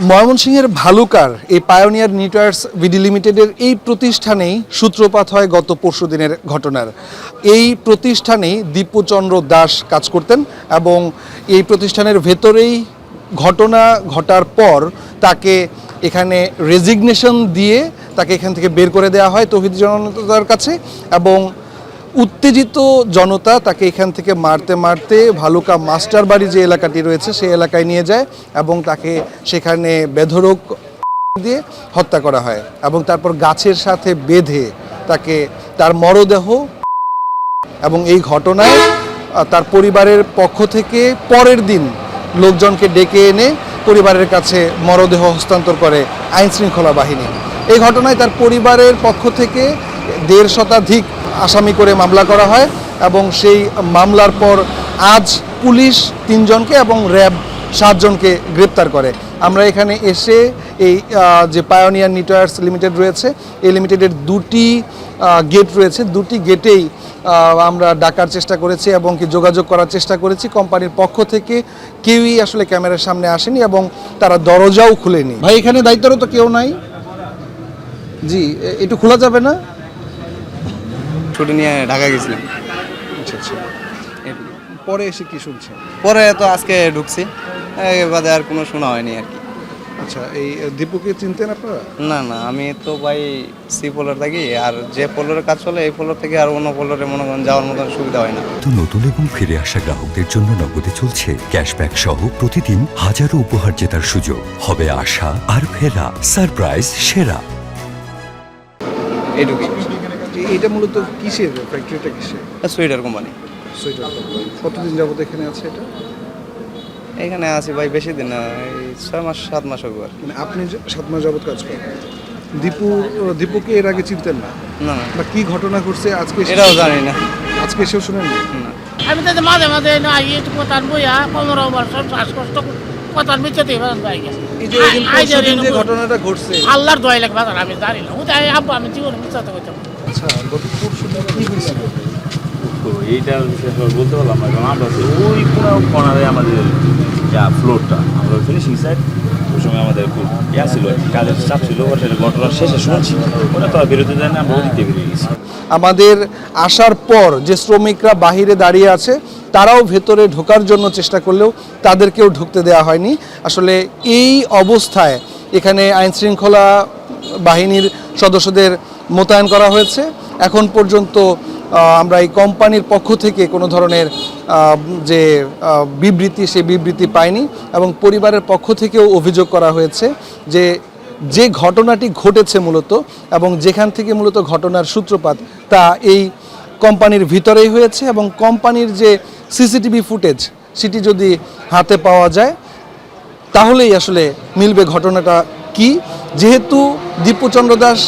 ময়মনসিংহের ভালুকার এই পায়োনিয়ার নিটওয়ার্কস ভিডি লিমিটেডের এই প্রতিষ্ঠানেই সূত্রপাত হয় গত পরশুদিনের ঘটনার। এই প্রতিষ্ঠানেই দীপুচন্দ্র দাস কাজ করতেন এবং এই প্রতিষ্ঠানের ভেতরেই ঘটনা ঘটার পর তাকে এখানে রেজিগনেশন দিয়ে তাকে এখান থেকে বের করে দেওয়া হয় তৌহিদি জনতার কাছে, এবং উত্তেজিত জনতা তাকে এখান থেকে মারতে মারতে ভালুকা মাস্টার বাড়ি যে এলাকাটি রয়েছে সেই এলাকায় নিয়ে যায় এবং তাকে সেখানে বেধড়ক দিয়ে হত্যা করা হয় এবং তারপর গাছের সাথে বেঁধে তাকে তার মরদেহ, এবং এই ঘটনায় তার পরিবারের পক্ষ থেকে পরের দিন লোকজনকে ডেকে এনে পরিবারের কাছে মরদেহ হস্তান্তর করে আইনশৃঙ্খলা বাহিনী। এই ঘটনায় তার পরিবারের পক্ষ থেকে 1.5 শতাধিক আসামি করে মামলা করা হয় এবং সেই মামলার পর আজ পুলিশ 3 জনকে এবং র্যাব 7 জনকে গ্রেপ্তার করে। আমরা এখানে এসে এই যে পায়োনিয়ার নিটওয়ার্কস লিমিটেড রয়েছে, এই লিমিটেডের 2টি গেট রয়েছে, 2টি গেটেই আমরা ডাকার চেষ্টা করেছি এবং কি যোগাযোগ করার চেষ্টা করেছি। কোম্পানির পক্ষ থেকে কেউই আসলে ক্যামেরার সামনে আসেনি এবং তারা দরজাও খুলেনি। ভাই, এখানে দায়িত্বরত কেউ নাই? জি, একটু খোলা যাবে না? ছুটি নিয়ে ঢাকা গেছিলাম। আচ্ছা আচ্ছা, পরে এসে কি শুনছেন? পরে তো আজকে ঢুকছি, বাদে আর কোনো শোনা হয়নি আর কি। আচ্ছা, এই দীপুকে চিনতেন আপনারা? না না, আমি তো ভাই সি ফ্লোর থাকি, আর যে ফ্লোরে কাজ চলে এই ফ্লোর থেকে আর অন্য ফ্লোরে মনে করেন যাওয়ার মতন সুবিধা হয় না। তো নতুন এবং ফিরে আসা গ্রাহকদের জন্য নগদে চলছে ক্যাশব্যাক সহ প্রতিদিন হাজারো উপহার জেতার সুযোগ। হবে আশা আর ফেরা, সারপ্রাইজ সেরা। এইটুকুই। এটা মূলত কিসের ফ্যাক্টরিটা, কিসের? Sweater company. Sweater company. কতদিন যাবত এখানে আছে এটা? এখানে আছি ভাই বেশি দিন না, এই 6 মাস 7 মাস হবে আর কি। মানে আপনি 7 মাস যাবত কাজ করেন। দীপুকে এর আগে চিনতেন না? না না, বা কি ঘটনা ঘটছে আজকে এটাও জানি না। আজকে এসেও শুনেন না? আমি তো মাঝে মাঝে না আইয়ে কোথার বইয়া 15 বছর শ্বাসকষ্ট কোথার মিথ্যাতে ভাই গেছে। এই যে পরশুদিন যে ঘটনাটা ঘটছে, আল্লাহর দোয়াই লাগে বাজার আমি জানি না। ওই আব্বা আমি জীবন মিথ্যাতে কইতাম। আচ্ছা, গত পরশুদিন কি হয়েছিল? এইটার বিষয়ে বলতে পারলাম না, কারণ আমরা ওই পুরো কর্নারে আমাদের যা ফ্লোরটা, আমরা ফিনিশিং সাইড, ওই সময় আমাদের খুব ইয়া ছিল, কাজের চাপ ছিল, সেটা ঘটনার শেষে শুনছি ওরা তো আর বেরোতে যায় না, আমরা ওদিকে বেরিয়ে গেছি। আমাদের আসার পর যে শ্রমিকরা বাহিরে দাঁড়িয়ে আছে তারাও ভেতরে ঢোকার জন্য চেষ্টা করলেও তাদেরকেও ঢুকতে দেওয়া হয়নি। আসলে এই অবস্থায় এখানে আইনশৃঙ্খলা বাহিনীর সদস্যদের মোতায়েন করা হয়েছে। এখন পর্যন্ত আমরা এই কোম্পানির পক্ষ থেকে কোনো ধরনের যে বিবৃতি, সেই বিবৃতি পাইনি এবং পরিবারের পক্ষ থেকেও অভিযোগ করা হয়েছে যে ঘটনাটি ঘটেছে মূলত এবং যেখান থেকে মূলত ঘটনার সূত্রপাত তা এই কোম্পানির ভিতরেই হয়েছে এবং কোম্পানির যে সিসিটিভি ফুটেজ সেটি যদি হাতে পাওয়া যায় তাহলেই আসলে মিলবে ঘটনাটা কি। যেহেতু দীপুচন্দ্র দাস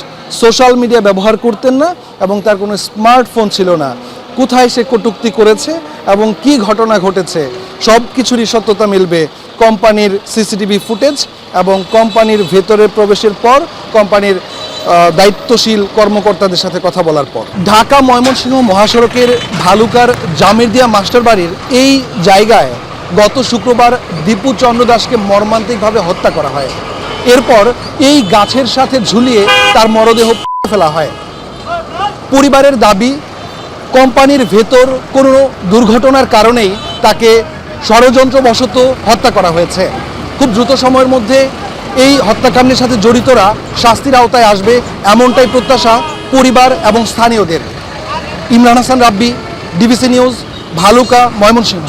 সোশ্যাল মিডিয়া ব্যবহার করতেন না এবং তার কোনো স্মার্টফোন ছিল না, কোথায় সে কটূক্তি করেছে এবং কি ঘটনা ঘটেছে সব কিছুরই সত্যতা মিলবে কোম্পানির সিসিটিভি ফুটেজ এবং কোম্পানির ভেতরে প্রবেশের পর কোম্পানির দায়িত্বশীল কর্মকর্তাদের সাথে কথা বলার পর। ঢাকা ময়মনসিংহ মহাসড়কের ভালুকার জামিরদিয়া মাস্টার বাড়ির এই জায়গায় গত শুক্রবার দীপুচন্দ্র দাসকে মর্মান্তিকভাবে হত্যা করা হয়। এরপর এই গাছের সাথে ঝুলিয়ে তার মরদেহ ফেলা হয়। পরিবারের দাবি, কোম্পানির ভেতর কোনো দুর্ঘটনার কারণেই তাকে ষড়যন্ত্রবশত হত্যা করা হয়েছে। খুব দ্রুত সময়ের মধ্যে এই হত্যাকাণ্ডের সাথে জড়িতরা শাস্তির আওতায় আসবে, এমনটাই প্রত্যাশা পরিবার এবং স্থানীয়দের। ইমরান হাসান রাব্বি, ডিবিসি নিউজ, ভালুকা, ময়মনসিংহ।